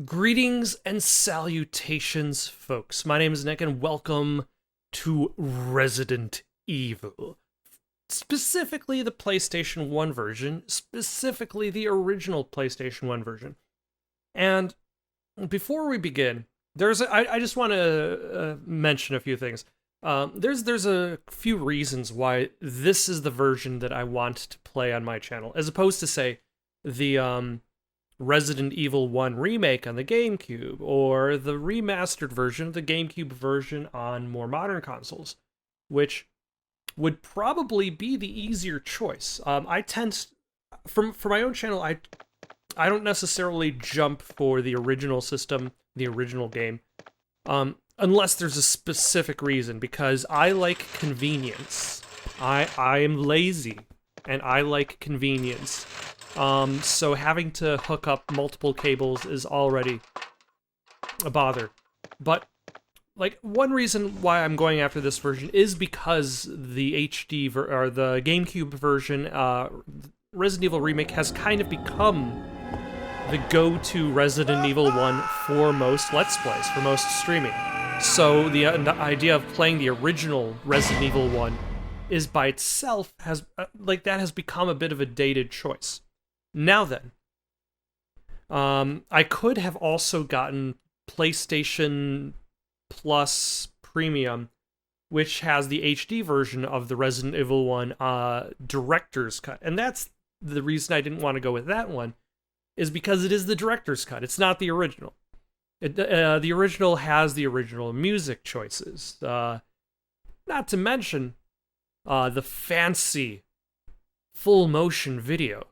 Greetings and salutations, folks. My name is Nick, and welcome to Resident Evil. Specifically the PlayStation 1 version, specifically the original PlayStation 1 version. And before we begin, I just want to mention a few things. There's a few reasons why this is the version that I want to play on my channel, as opposed to, say, the Resident Evil 1 remake on the GameCube, or the remastered version of the GameCube version on more modern consoles, which would probably be the easier choice. I tend, for my own channel, I don't necessarily jump for the original system, the original game, unless there's a specific reason, because I like convenience. I am lazy, and I like convenience. So having to hook up multiple cables is already a bother. But, like, one reason why I'm going after this version is because the or the GameCube version, Resident Evil Remake has kind of become the go-to Resident Evil 1 for most Let's Plays, for most streaming. So the idea of playing the original Resident Evil 1 is by itself that has become a bit of a dated choice. Now then, I could have also gotten PlayStation Plus Premium, which has the HD version of the Resident Evil 1 director's cut. And that's the reason I didn't want to go with that one, is because it is the director's cut. It's not the original. The original has the original music choices. Not to mention the fancy full motion video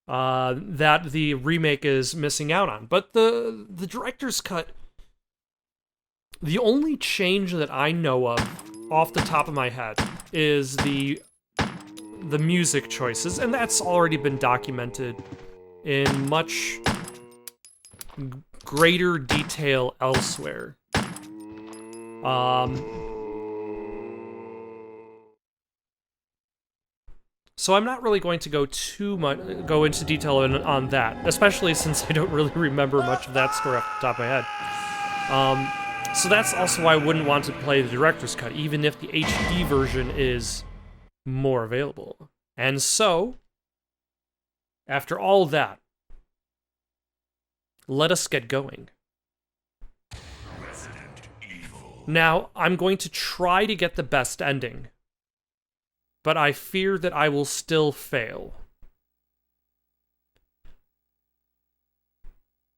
that the remake is missing out on. But the director's cut, the only change that I know of off the top of my head is the music choices, and that's already been documented in much greater detail elsewhere. So I'm not really going to go into detail on that, especially since I don't really remember much of that story off the top of my head. So that's also why I wouldn't want to play the director's cut, even if the HD version is more available. And so, after all that, let us get going. Now, I'm going to try to get the best ending, but I fear that I will still fail.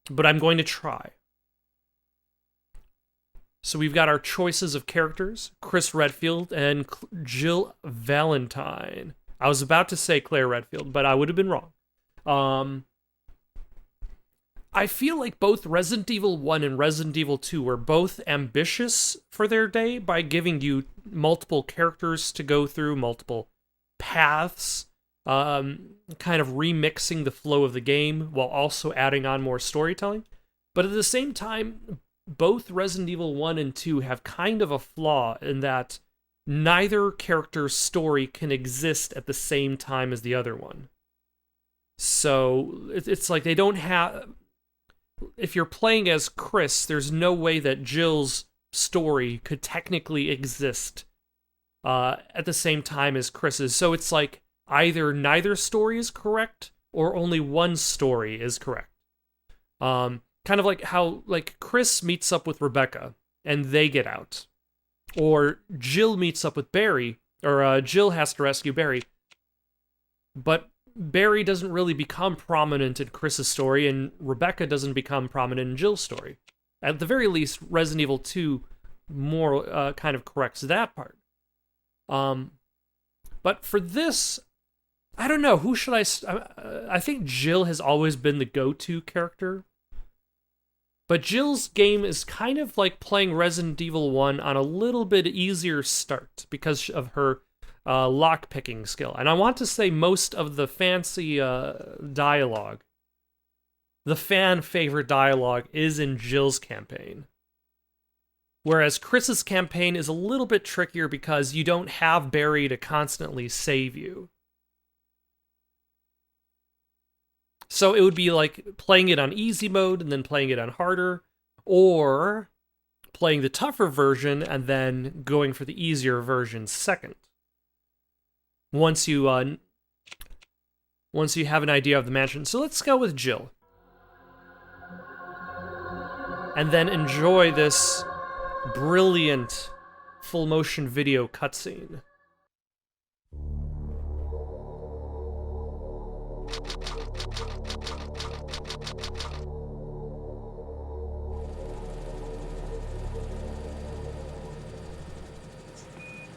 But I'm going to try. So we've got our choices of characters: Chris Redfield and Jill Valentine. I was about to say Claire Redfield, but I would have been wrong. I feel like both Resident Evil 1 and Resident Evil 2 were both ambitious for their day by giving you multiple characters to go through, multiple paths, kind of remixing the flow of the game while also adding on more storytelling. But at the same time, both Resident Evil 1 and 2 have kind of a flaw in that neither character's story can exist at the same time as the other one. So it's like they don't have... If you're playing as Chris, there's no way that Jill's story could technically exist at the same time as Chris's. So it's like either neither story is correct or only one story is correct. Kind of like how Chris meets up with Rebecca and they get out. Or Jill meets up with Barry, or Jill has to rescue Barry. But Barry doesn't really become prominent in Chris's story, and Rebecca doesn't become prominent in Jill's story. At the very least, Resident Evil 2 more kind of corrects that part. But for this, I don't know, who should I think Jill has always been the go-to character. But Jill's game is kind of like playing Resident Evil 1 on a little bit easier start because of her lock-picking skill. And I want to say most of the fancy dialogue, the fan-favorite dialogue, is in Jill's campaign. Whereas Chris's campaign is a little bit trickier because you don't have Barry to constantly save you. So it would be like playing it on easy mode and then playing it on harder, or playing the tougher version and then going for the easier version second. Once you have an idea of the mansion. So let's go with Jill. And then enjoy this brilliant full motion video cutscene.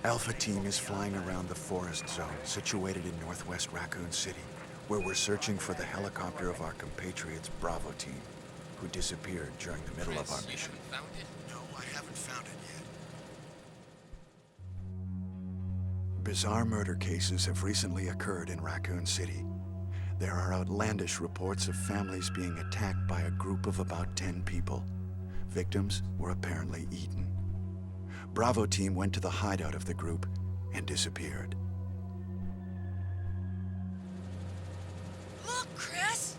Alpha Team is flying around the forest zone situated in northwest Raccoon City, where we're searching for the helicopter of our compatriots Bravo Team, who disappeared during the middle of our mission. You haven't found it? No, I haven't found it yet. Bizarre murder cases have recently occurred in Raccoon City. There are outlandish reports of families being attacked by a group of about 10 people. Victims were apparently eaten. Bravo Team went to the hideout of the group and disappeared. Look, Chris!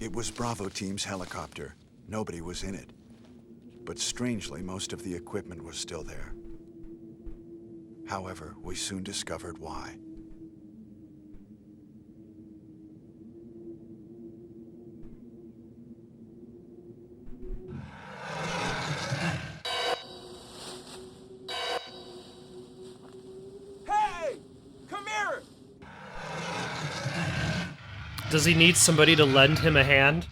It was Bravo Team's helicopter. Nobody was in it. But strangely, most of the equipment was still there. However, we soon discovered why. Hey! Come here! Does he need somebody to lend him a hand?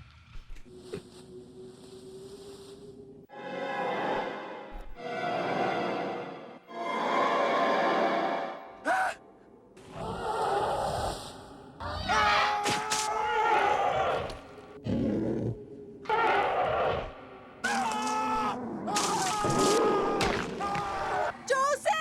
Joseph!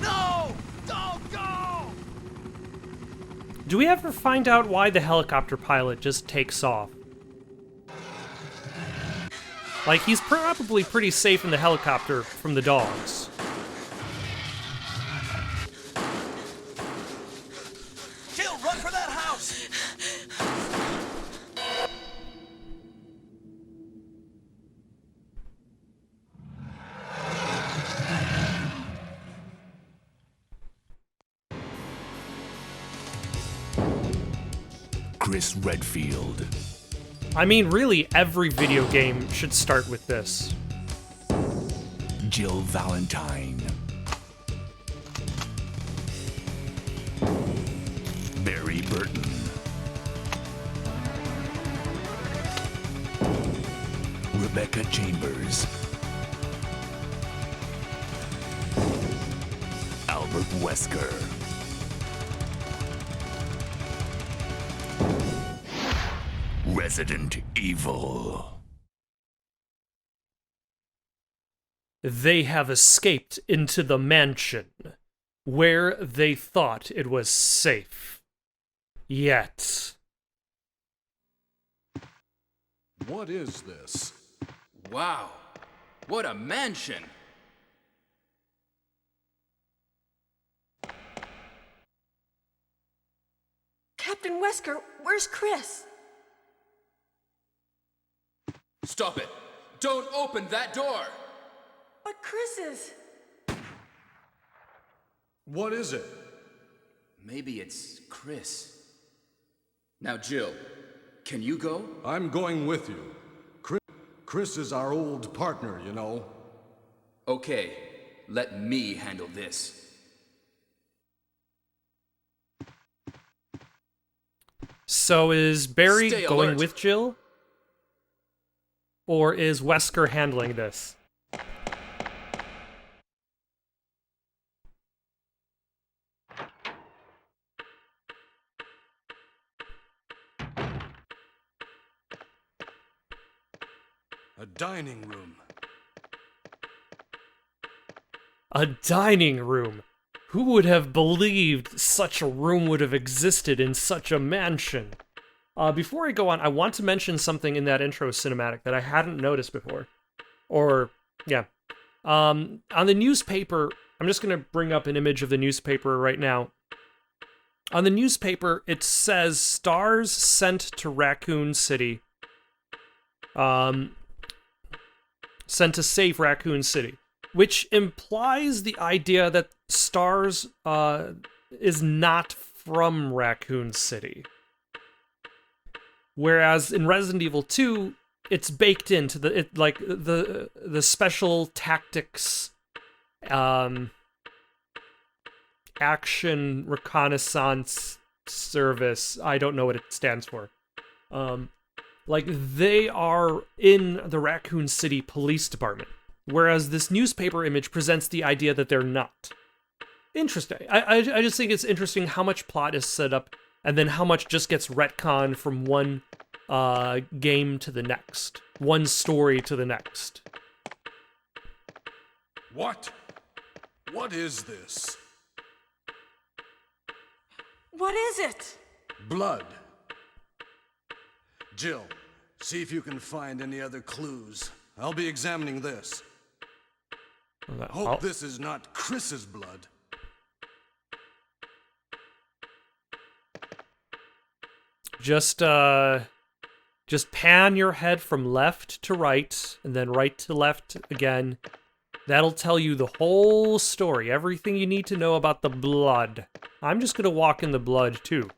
No! Don't go! Do we ever find out why the helicopter pilot just takes off? Like, he's probably pretty safe in the helicopter from the dogs. Jill, run for that house! Chris Redfield. I mean, really, every video game should start with this. Jill Valentine. Barry Burton. Rebecca Chambers. Albert Wesker. Resident Evil. They have escaped into the mansion, where they thought it was safe. Yet... What is this? Wow, what a mansion! Captain Wesker, where's Chris? Stop it! Don't open that door! But Chris is... What is it? Maybe it's Chris. Now, Jill, can you go? I'm going with you. Chris is our old partner, you know. Okay, let me handle this. So is Barry Stay going alert. with Jill? Or is Wesker handling this? A dining room. A dining room. Who would have believed such a room would have existed in such a mansion? Before I go on, I want to mention something in that intro cinematic that I hadn't noticed before. Yeah. On the newspaper, I'm just going to bring up an image of the newspaper right now. On the newspaper, it says stars sent to Raccoon City. Sent to save Raccoon City. Which implies the idea that Stars is not from Raccoon City. Whereas in Resident Evil 2, it's baked into the special tactics action reconnaissance service. I don't know what it stands for. They are in the Raccoon City Police Department. Whereas this newspaper image presents the idea that they're not. Interesting. I just think it's interesting how much plot is set up and then how much just gets retconned from one game to the next. One story to the next. What? What is this? What is it? Blood. Jill, see if you can find any other clues. I'll be examining this. Hope this is not Chris's blood. Just pan your head from left to right, and then right to left again. That'll tell you the whole story, everything you need to know about the blood. I'm just gonna walk in the blood, too.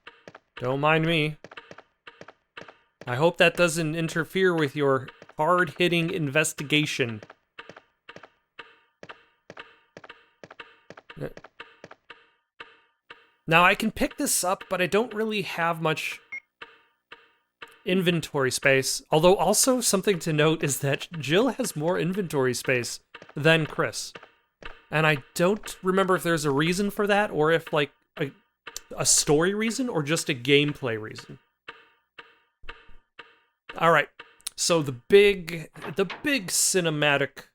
Don't mind me. I hope that doesn't interfere with your hard-hitting investigation. Now, I can pick this up, but I don't really have much inventory space. Although, also, something to note is that Jill has more inventory space than Chris. And I don't remember if there's a reason for that, or if, like, a story reason, or just a gameplay reason. Alright, so the big cinematic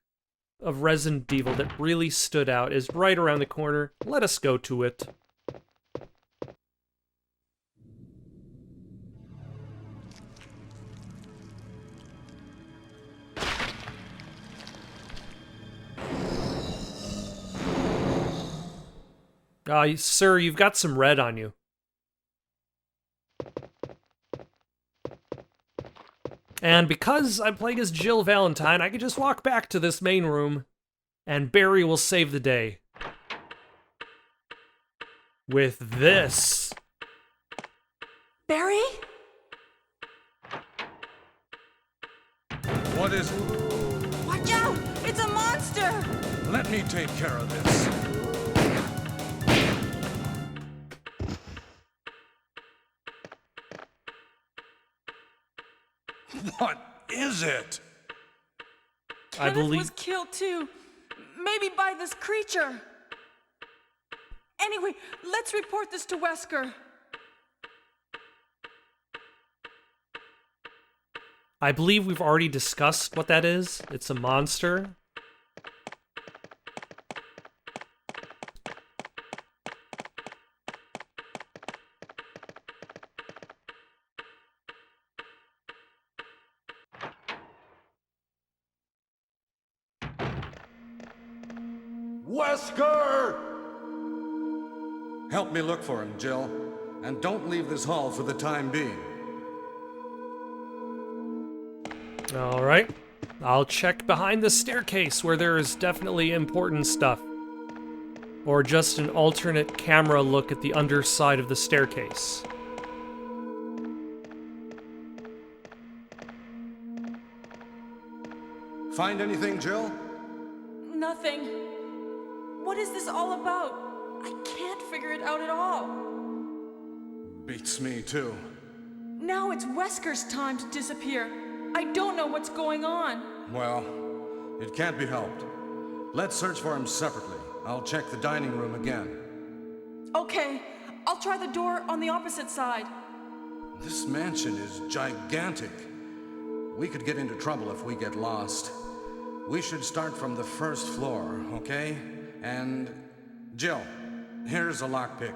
of Resident Evil that really stood out is right around the corner. Let us go to it. Sir, you've got some red on you. And because I'm playing as Jill Valentine, I can just walk back to this main room, and Barry will save the day. With this. Barry? What is... Watch out! It's a monster! Let me take care of this. What is it? I Kenneth believe was killed too. Maybe by this creature. Anyway, let's report this to Wesker. I believe we've already discussed what that is. It's a monster. Wesker! Help me look for him, Jill. And don't leave this hall for the time being. Alright. I'll check behind the staircase where there is definitely important stuff. Or just an alternate camera look at the underside of the staircase. Find anything, Jill? Nothing. What is this all about? I can't figure it out at all. Beats me, too. Now it's Wesker's time to disappear. I don't know what's going on. Well, it can't be helped. Let's search for him separately. I'll check the dining room again. Okay, I'll try the door on the opposite side. This mansion is gigantic. We could get into trouble if we get lost. We should start from the first floor, okay? And Jill, here's a lockpick.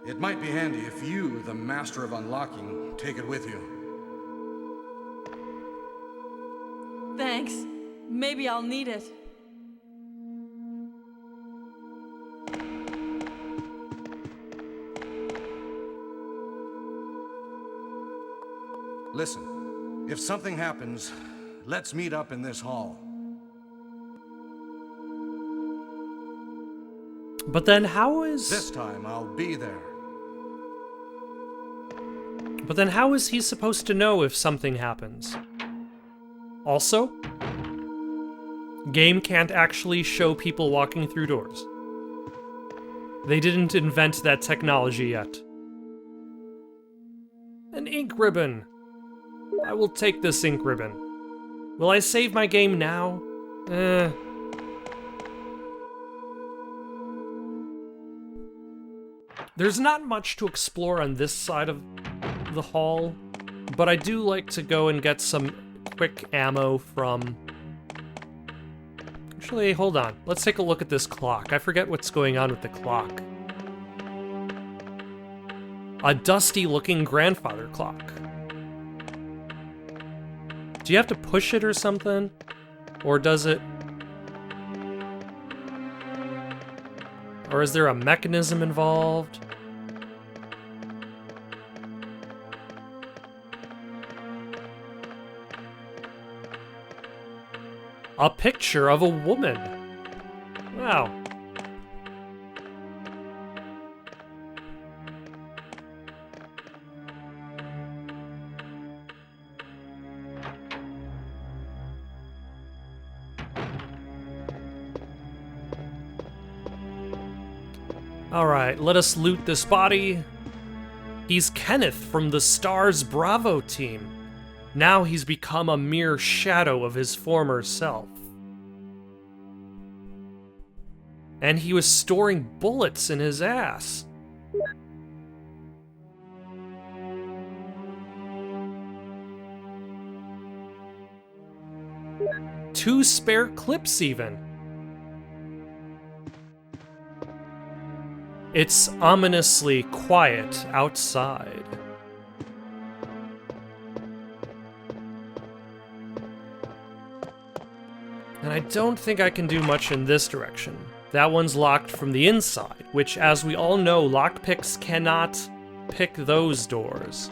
It might be handy if you, the master of unlocking, take it with you. Thanks. Maybe I'll need it. Listen, if something happens, let's meet up in this hall. But then how is... This time, I'll be there. But then how is he supposed to know if something happens? Also, game can't actually show people walking through doors. They didn't invent that technology yet. An ink ribbon. I will take this ink ribbon. Will I save my game now? There's not much to explore on this side of the hall, but I do like to go and get some quick ammo from... Actually, hold on. Let's take a look at this clock. I forget what's going on with the clock. A dusty-looking grandfather clock. Do you have to push it or something? Or does it... Or is there a mechanism involved? A picture of a woman. Wow. Alright, let us loot this body. He's Kenneth from the Stars Bravo team. Now he's become a mere shadow of his former self. And he was storing bullets in his ass. Two spare clips even. It's ominously quiet outside. And I don't think I can do much in this direction. That one's locked from the inside, which, as we all know, lockpicks cannot pick those doors.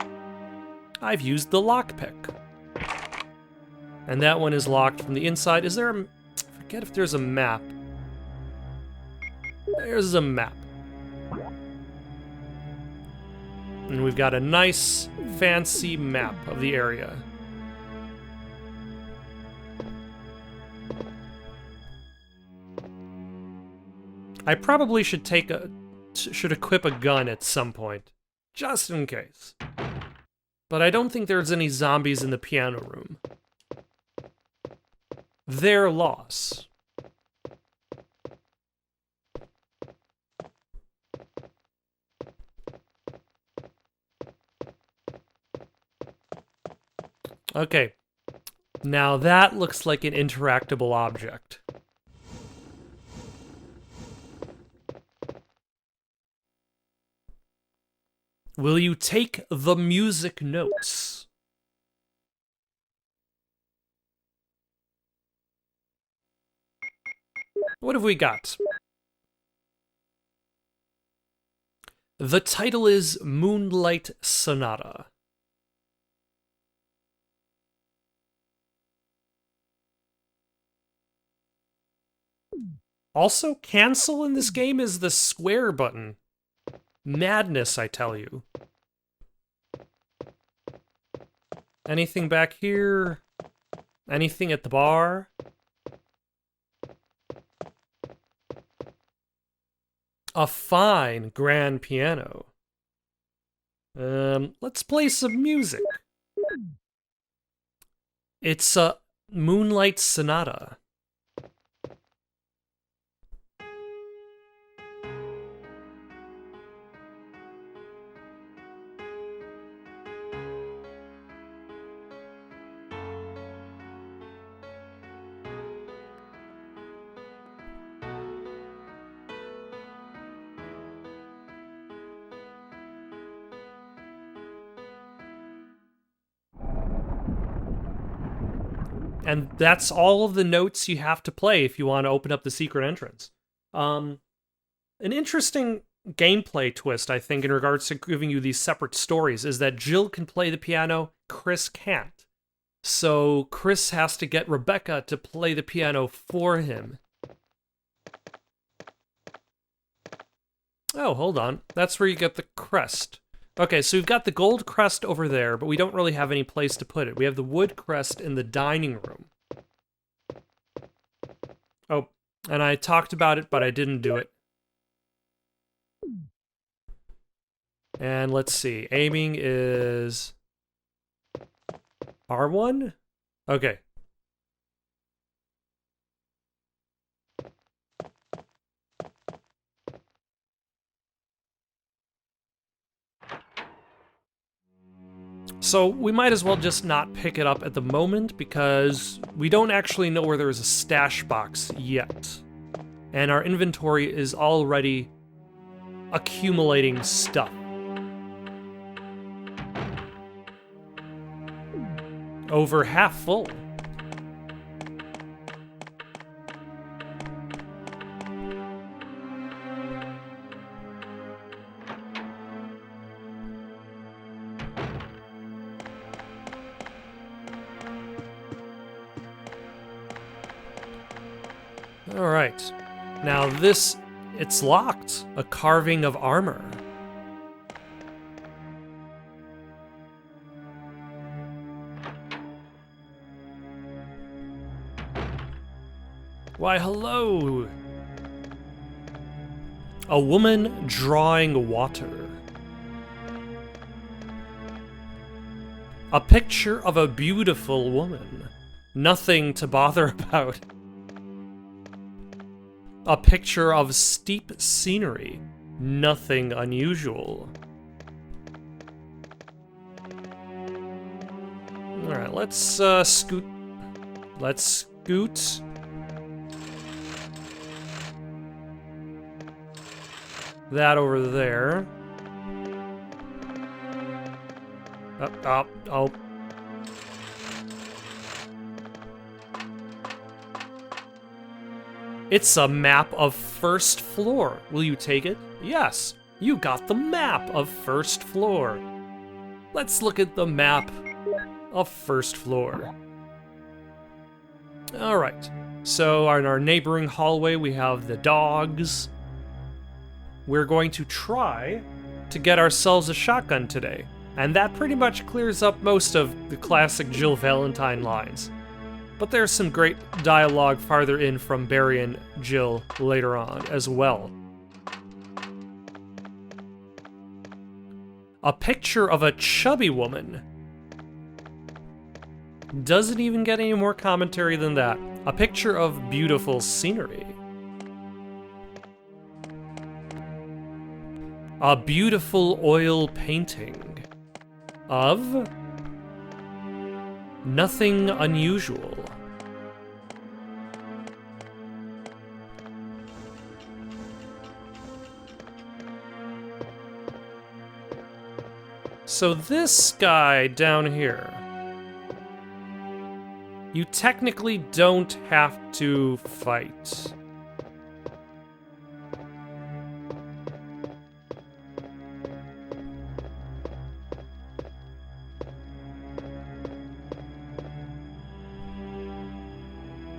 I've used the lockpick. And that one is locked from the inside. Is there a... I forget if there's a map. There's a map. And we've got a nice, fancy map of the area. I probably should should equip a gun at some point, just in case. But I don't think there's any zombies in the piano room. Their loss. Okay, now that looks like an interactable object. Will you take the music notes? What have we got? The title is Moonlight Sonata. Also, cancel in this game is the square button. Madness, I tell you. Anything back here? Anything at the bar? A fine grand piano. Let's play some music. It's a Moonlight Sonata. And that's all of the notes you have to play if you want to open up the secret entrance. An interesting gameplay twist, I think, in regards to giving you these separate stories is that Jill can play the piano, Chris can't. So Chris has to get Rebecca to play the piano for him. Oh, hold on. That's where you get the crest. Okay, so we've got the gold crest over there, but we don't really have any place to put it. We have the wood crest in the dining room. Oh, and I talked about it, but I didn't do it. And let's see. Aiming is R1? Okay. So we might as well just not pick it up at the moment because we don't actually know where there's a stash box yet. And our inventory is already accumulating stuff. Over half full. All right. Now this, it's locked. A carving of armor. Why, hello! A woman drawing water. A picture of a beautiful woman. Nothing to bother about. A picture of steep scenery. Nothing unusual. Alright, let's scoot. Let's scoot. That over there. Oh. It's a map of first floor. Will you take it? Yes, you got the map of first floor. Let's look at the map of first floor. All right, so in our neighboring hallway, we have the dogs. We're going to try to get ourselves a shotgun today. And that pretty much clears up most of the classic Jill Valentine lines. But there's some great dialogue farther in from Barry and Jill later on as well. A picture of a chubby woman. Doesn't even get any more commentary than that. A picture of beautiful scenery. A beautiful oil painting of nothing unusual. So this guy down here, you technically don't have to fight.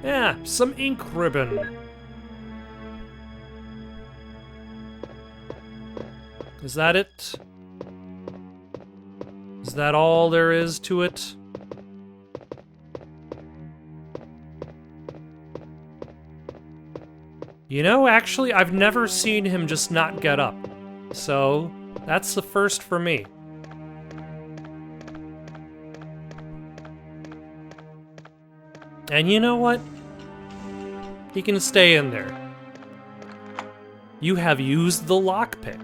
Yeah, some ink ribbon. Is that it? Is that all there is to it? You know, actually, I've never seen him just not get up. So, that's the first for me. And you know what? He can stay in there. You have used the lockpick.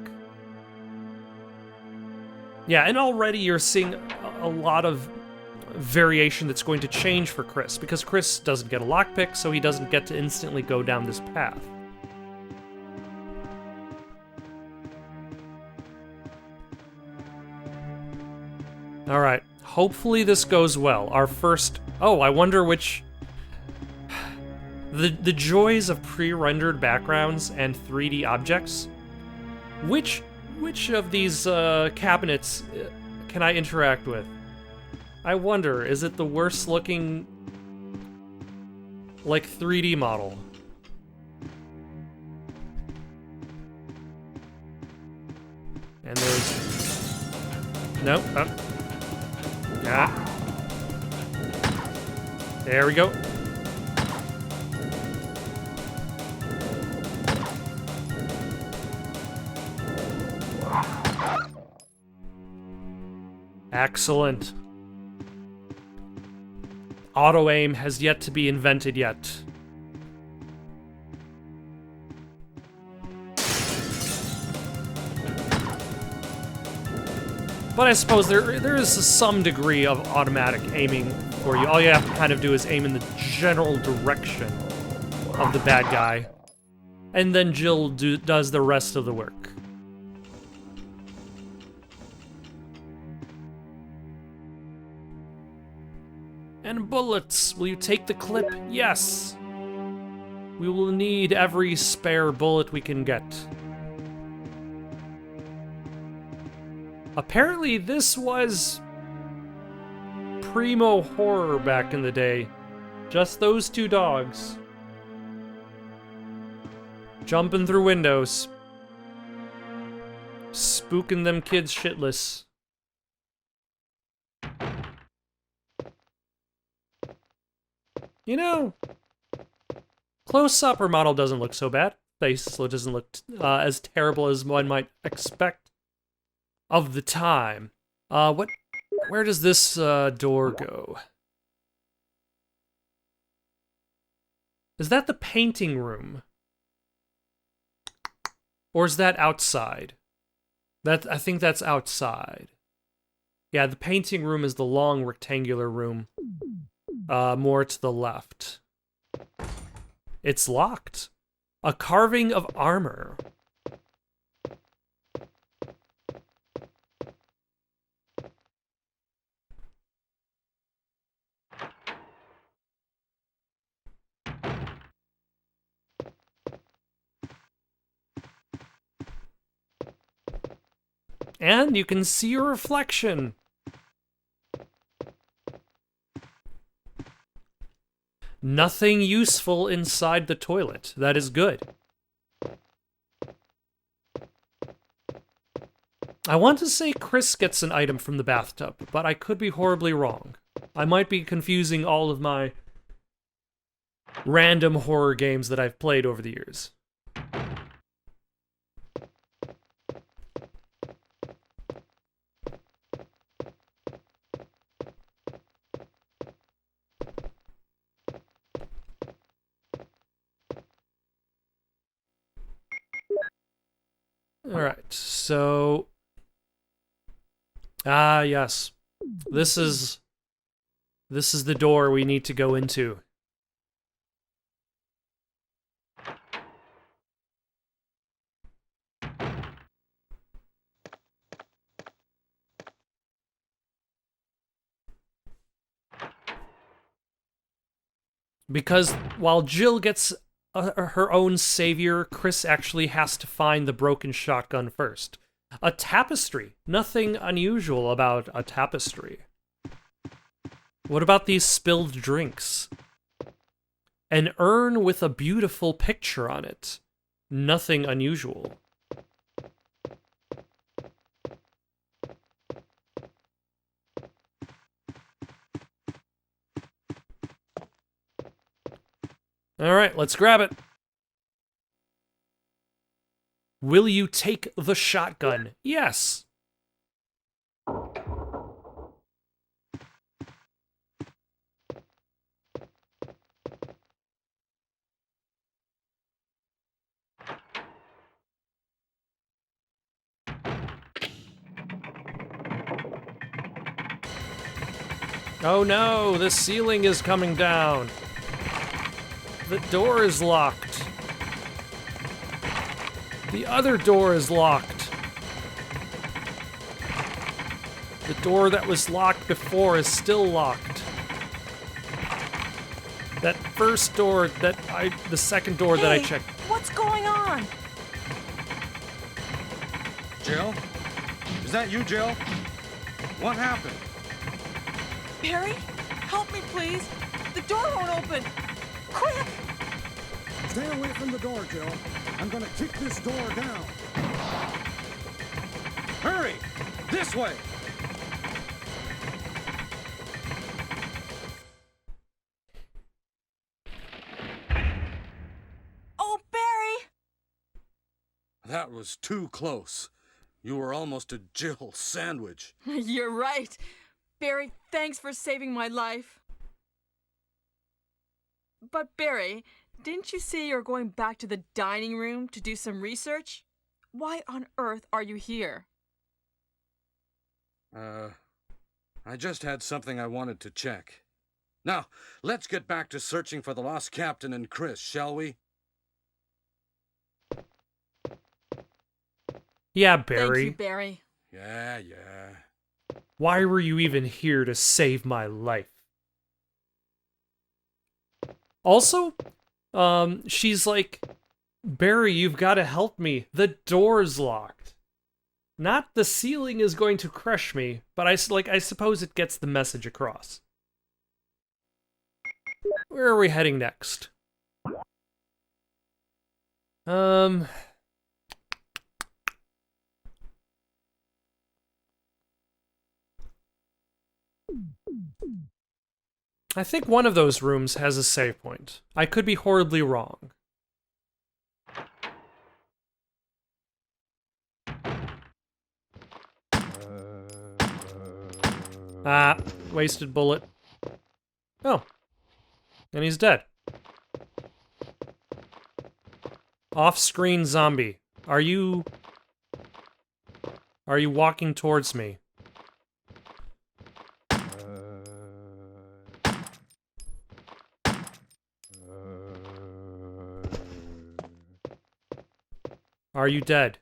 Yeah, and already you're seeing a lot of variation that's going to change for Chris, because Chris doesn't get a lockpick, so he doesn't get to instantly go down this path. Alright, hopefully this goes well. Our first... Oh, I wonder which The joys of pre-rendered backgrounds and 3D objects. Which of these cabinets can I interact with? I wonder, is it the worst looking, like, 3D model? And there's... Nope. Oh. Ah. There we go. Excellent. Auto-aim has yet to be invented yet. But I suppose there is some degree of automatic aiming for you. All you have to kind of do is aim in the general direction of the bad guy. And then Jill does the rest of the work. And bullets. Will you take the clip? Yes. We will need every spare bullet we can get. Apparently this was primo horror back in the day. Just those two dogs. Jumping through windows. Spooking them kids shitless. You know, close-up her model doesn't look so bad. Face doesn't look as terrible as one might expect of the time. Where does this door go? Is that the painting room? Or is that outside? I think that's outside. Yeah, the painting room is the long rectangular room. More to the left. It's locked. A carving of armor. And you can see your reflection. Nothing useful inside the toilet. That is good. I want to say Chris gets an item from the bathtub, but I could be horribly wrong. I might be confusing all of my random horror games that I've played over the years. Alright, so... Ah, yes. This is the door we need to go into. Because while Jill gets her own savior, Chris actually has to find the broken shotgun first. A tapestry. Nothing unusual about a tapestry. What about these spilled drinks? An urn with a beautiful picture on it. Nothing unusual. Alright, let's grab it. Will you take the shotgun? Yes. Oh no, the ceiling is coming down. The door is locked. The other door is locked. The door that was locked before is still locked. That first door the second door that I Hey, checked. what's going on? Jill? Is that you, Jill? What happened? Barry, help me, please. The door won't open. Quick! Stay away from the door, Jill. I'm gonna kick this door down. Hurry! This way! Oh, Barry! That was too close. You were almost a Jill sandwich. You're right. Barry, thanks for saving my life. But Barry, didn't you say you're going back to the dining room to do some research? Why on earth are you here? I just had something I wanted to check. Now, let's get back to searching for the lost captain and Chris, shall we? Yeah, Thank Barry. you, Barry. Yeah. Why were you even here to save my life? Also, she's like, Barry, you've got to help me. The door's locked. Not the ceiling is going to crush me, but I suppose it gets the message across. Where are we heading next? I think one of those rooms has a save point. I could be horribly wrong. Ah, wasted bullet. Oh. And he's dead. Off-screen zombie. Are you walking towards me? Are you dead?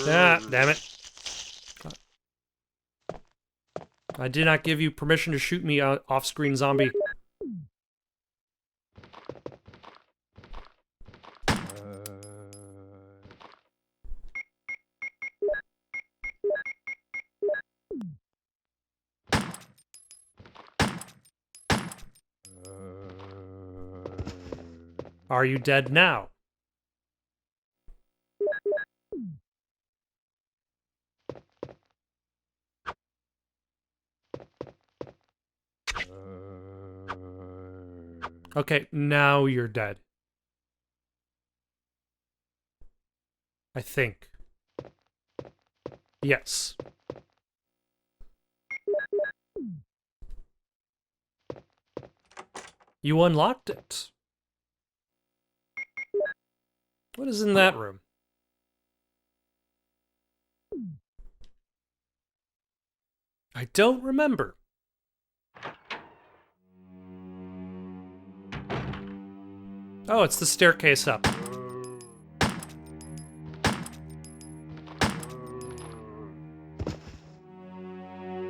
Ah, damn it. I did not give you permission to shoot me, off-screen zombie. Are you dead now? Okay, now you're dead. I think. Yes. You unlocked it. What is in that room? I don't remember. Oh, it's the staircase up.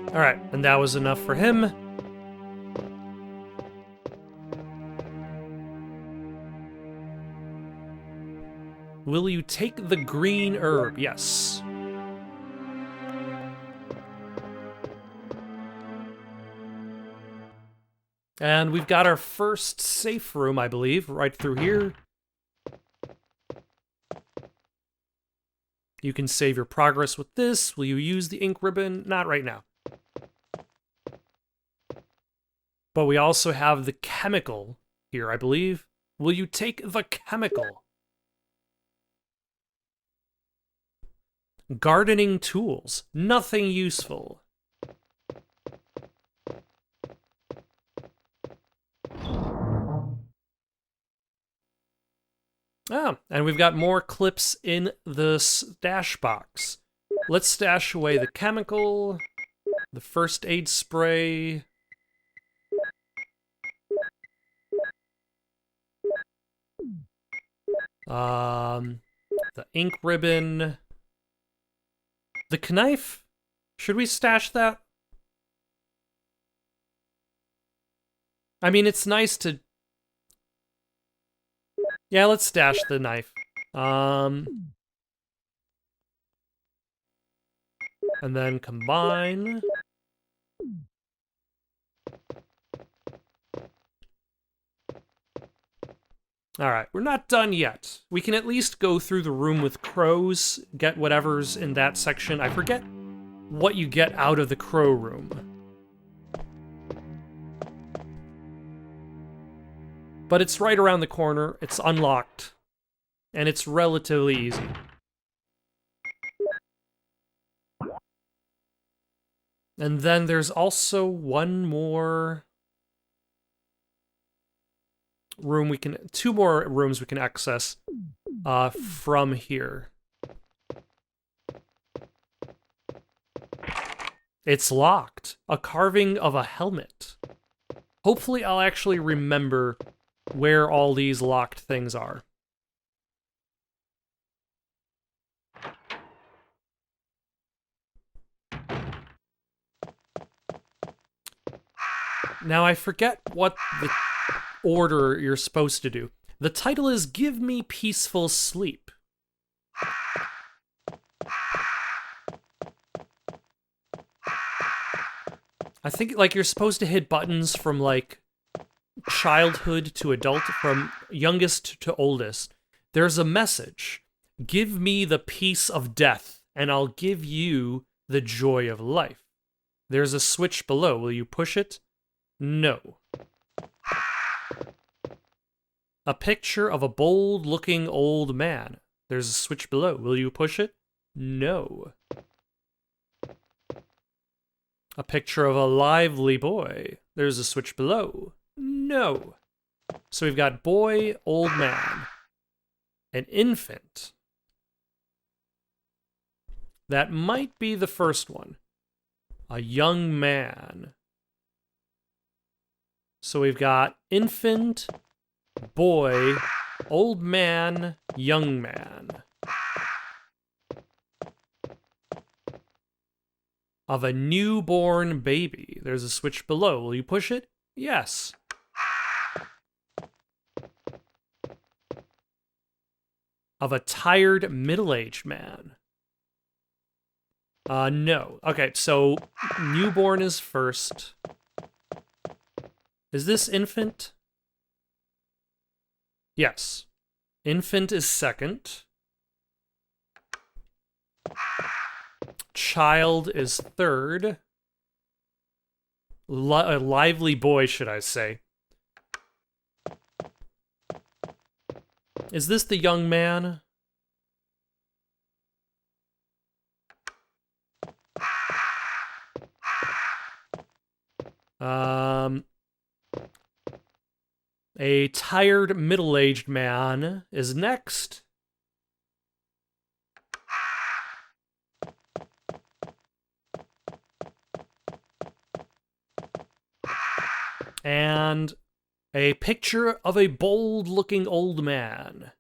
Alright, and that was enough for him. Will you take the green herb? Yes. And we've got our first safe room, I believe, right through here. You can save your progress with this. Will you use the ink ribbon? Not right now. But we also have the chemical here, I believe. Will you take the chemical? Gardening tools. Nothing useful. Ah, and we've got more clips in the stash box. Let's stash away the chemical, the first aid spray. The ink ribbon. The knife? Should we stash that? I mean, it's nice to... Yeah, let's stash the knife. And then combine. Alright, we're not done yet. We can at least go through the room with crows, get whatever's in that section. I forget what you get out of the crow room. But it's right around the corner, it's unlocked, and it's relatively easy. And then there's also one more room we can, two more rooms we can access from here. It's locked. A carving of a helmet. Hopefully I'll actually remember where all these locked things are. Now I forget what the order you're supposed to do. The title is Give Me Peaceful Sleep. I think, like, you're supposed to hit buttons from, like, childhood to adult, from youngest to oldest. There's a message. Give me the peace of death, and I'll give you the joy of life. There's a switch below. Will you push it? No. A picture of a bold-looking old man. There's a switch below. Will you push it? No. A picture of a lively boy. There's a switch below. No. So we've got boy, old man, an infant. That might be the first one. A young man. So we've got infant, boy, old man, young man. Of a newborn baby. There's a switch below. Will you push it? Yes. Of a tired middle-aged man. No. Okay, so newborn is first. Is this infant? Yes. Infant is second. Child is third. A lively boy, should I say. Is this the young man? A tired middle-aged man is next. And a picture of a bold-looking old man.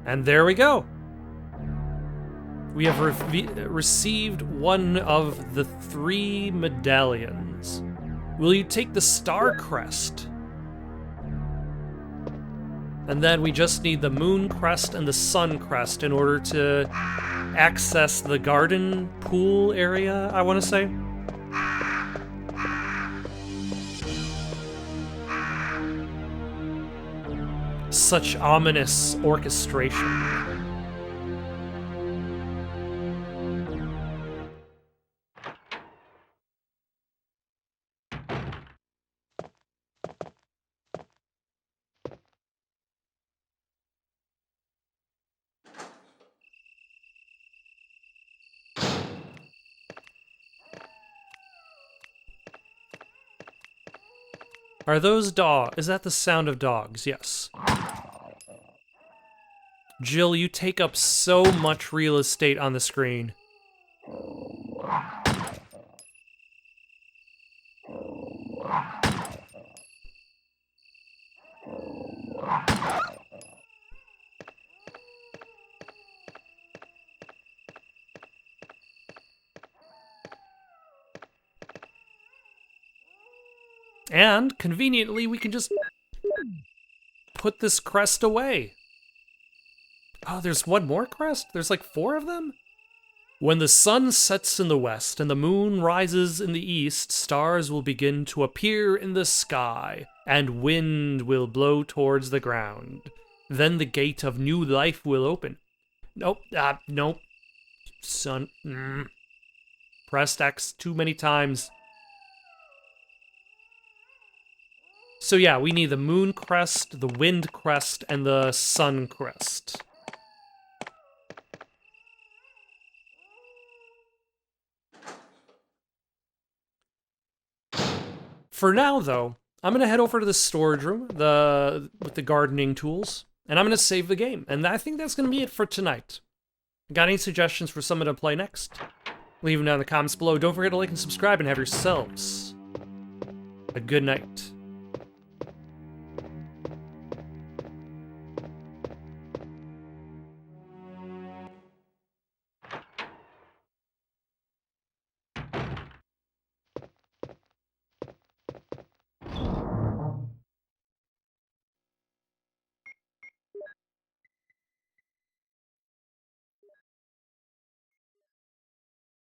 And there we go. We have received one of the 3 medallions. Will you take the star crest? And then we just need the moon crest and the sun crest in order to access the garden pool area, I want to say. Such ominous orchestration. Are those dogs? Is that the sound of dogs? Yes. Jill, you take up so much real estate on the screen. And, conveniently, we can just put this crest away. Oh, there's one more crest? There's like 4 of them? When the sun sets in the west and the moon rises in the east, stars will begin to appear in the sky, and wind will blow towards the ground. Then the gate of new life will open. Nope, nope. Sun, pressed X too many times. So yeah, we need the moon crest, the wind crest, and the sun crest. For now, though, I'm gonna head over to the storage room, with the gardening tools, and I'm gonna save the game. And I think that's gonna be it for tonight. Got any suggestions for someone to play next? Leave them down in the comments below. Don't forget to like and subscribe, and have yourselves a good night.